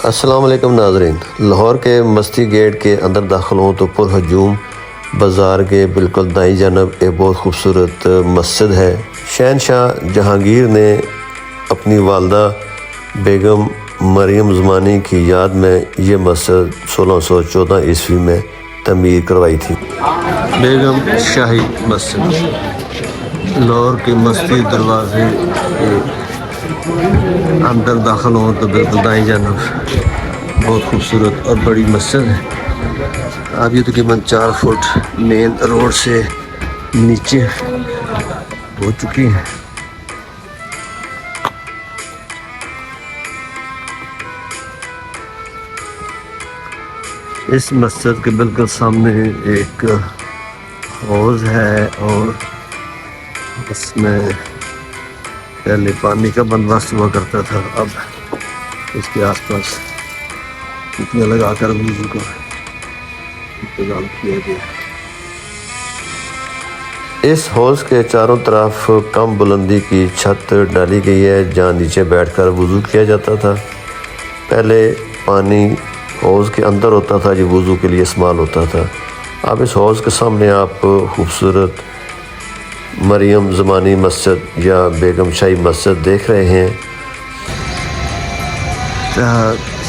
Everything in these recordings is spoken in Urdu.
السلام علیکم ناظرین، لاہور کے مستی گیٹ کے اندر داخل ہوں تو پر ہجوم بازار کے بالکل دائیں جانب ایک بہت خوبصورت مسجد ہے۔ شہنشاہ جہانگیر نے اپنی والدہ بیگم مریم زمانی کی یاد میں یہ مسجد 1614 عیسوی میں تعمیر کروائی تھی۔ بیگم شاہی مسجد لاہور کے مستی دروازے کے اندر داخل ہوں تو بالکل دائیں جانب بہت خوبصورت اور بڑی مسجد ہے۔ اب یہ تقریباً 4 فٹ مین روڈ سے نیچے ہو چکی ہے۔ اس مسجد کے بالکل سامنے ایک حوض ہے اور اس میں پہلے پانی کا بندوبست ہوا کرتا تھا، اب اس کے آس پاس اتنے لگا کر وضو کا انتظام کیا گیا۔ اس حوض کے چاروں طرف کم بلندی کی چھت ڈالی گئی ہے جہاں نیچے بیٹھ کر وضو کیا جاتا تھا۔ پہلے پانی حوض کے اندر ہوتا تھا جو وضو کے لیے استعمال ہوتا تھا۔ اب اس حوض کے سامنے آپ خوبصورت مریم زمانی مسجد یا بیگم شاہی مسجد دیکھ رہے ہیں۔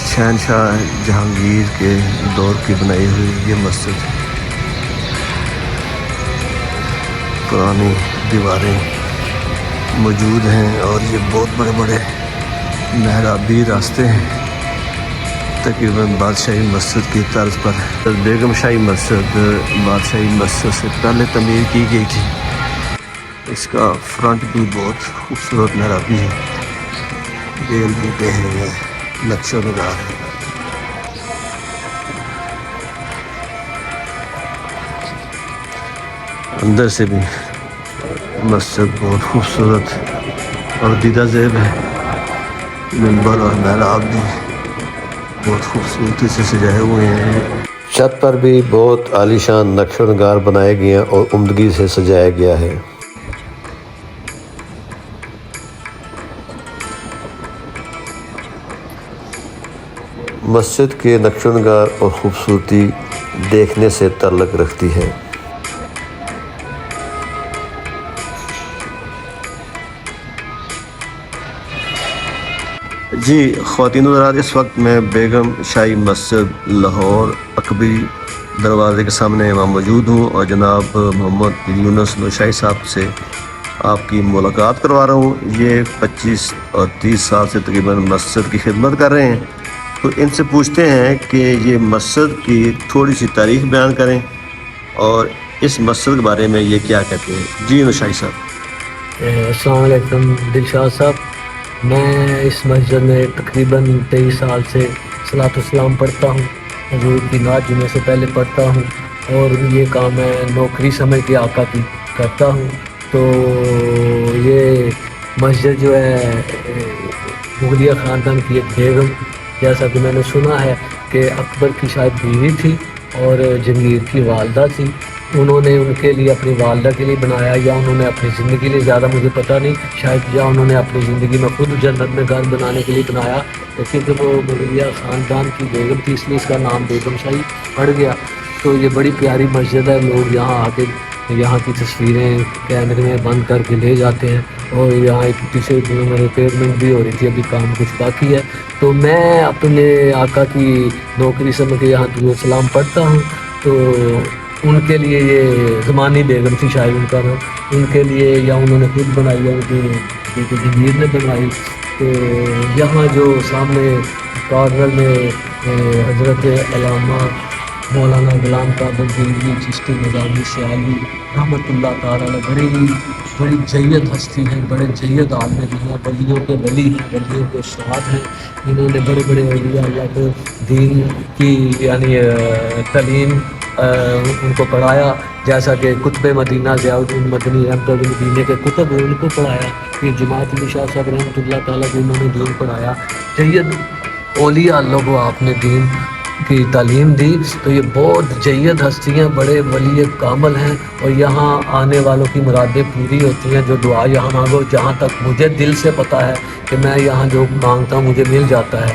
شہنشاہ جہانگیر کے دور کی بنائی ہوئی یہ مسجد، پرانی دیواریں موجود ہیں اور یہ بہت بڑے بڑے محرابی راستے ہیں، تقریباً بادشاہی مسجد کی طرز پر۔ بیگم شاہی مسجد بادشاہی مسجد سے پہلے تعمیر کی گئی تھی۔ اس کا فرنٹ بھی بہت خوبصورت محرابی ہے، بیل بوٹے ہیں، نقش و نگار ہے۔ اندر سے بھی مسجد بہت خوبصورت اور دیدہ زیب ہے۔ منبر اور محراب بھی بہت خوبصورتی سے سجائے ہوئے ہیں۔ چھت پر بھی بہت عالی شان نقش و نگار بنائے گئے ہیں اور عمدگی سے سجایا گیا ہے۔ مسجد کے نقش و نگار اور خوبصورتی دیکھنے سے تعلق رکھتی ہے۔ جی خواتین و حضرات، اس وقت میں بیگم شاہی مسجد لاہور عقبی دروازے کے سامنے وہاں موجود ہوں اور جناب محمد یونس نوشاہی صاحب سے آپ کی ملاقات کروا رہا ہوں۔ یہ 25 اور 30 سال سے تقریباً مسجد کی خدمت کر رہے ہیں، تو ان سے پوچھتے ہیں کہ یہ مسجد کی تھوڑی سی تاریخ بیان کریں اور اس مسجد کے بارے میں یہ کیا کہتے ہیں۔ جی نوشاہی صاحب۔ السلام علیکم دلشاد صاحب، میں اس مسجد میں تقریباً 23 سال سے صلاۃ السلام پڑھتا ہوں، حضور کی نعت جمعے سے پہلے پڑھتا ہوں اور یہ کام میں نوکری سمجھ کے آقا کی کرتا ہوں۔ تو یہ مسجد جو ہے مغلیہ خاندان کی ایک بیگم، جیسا کہ میں نے سنا ہے کہ اکبر کی شاید بیوی تھی اور جہانگیر کی والدہ تھی، انہوں نے ان کے لیے اپنی والدہ کے لیے بنایا یا انہوں نے اپنی زندگی لیے، زیادہ مجھے پتہ نہیں، شاید یا انہوں نے اپنی زندگی میں خود جنت میں گھر بنانے کے لیے بنایا، کیونکہ وہ مغلیہ خاندان کی بیگم تھی اس لیے اس کا نام بیگم شاہی پڑ گیا۔ تو یہ بڑی پیاری مسجد ہے، لوگ یہاں آ کے یہاں کی تصویریں کیمرے میں بند کر کے لے جاتے ہیں اور یہاں ایک پچھلے دنوں میں ریپیئرمنٹ بھی ہو رہی تھی، ابھی کام کچھ باقی ہے۔ تو میں اپنے آقا کی نوکری سمجھ کے یہاں درود سلام پڑھتا ہوں۔ تو ان کے لیے یہ زمانی بیگم تھی شاید ان کا نام، ان کے لیے یا انہوں نے خود بنائی یا ان کے جہانگیر نے بنائی۔ تو یہاں جو سامنے کارنر میں حضرت علامہ مولانا غلام قادر جیلانی چشتی نظامی سیالی رحمۃ اللہ تعالیٰ علیہ بڑی جید ہستی ہیں، بڑے جید عالم دنیا، ولیوں کے ولی ہیں، ولیوں کے شہاد ہیں۔ انہوں نے بڑے بڑے اولیاء اللہ کو دین کی یعنی تعلیم ان کو پڑھایا، جیسا کہ کتب مدینہ ضیاء الدین مدنی رحمۃ اللہ مدینہ کے کتب ان کو پڑھایا، پھر جماعت علی شاہ صاحب رحمۃ اللہ تعالیٰ کو انہوں نے دین پڑھایا، جید اولیاء اللہ کو آپ نے دین کی تعلیم دی۔ تو یہ بہت جید ہستیاں، بڑے ولی کامل ہیں اور یہاں آنے والوں کی مرادیں پوری ہوتی ہیں۔ جو دعا یہاں مانگو، جہاں تک مجھے دل سے پتہ ہے کہ میں یہاں جو مانگتا ہوں مجھے مل جاتا ہے۔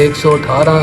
118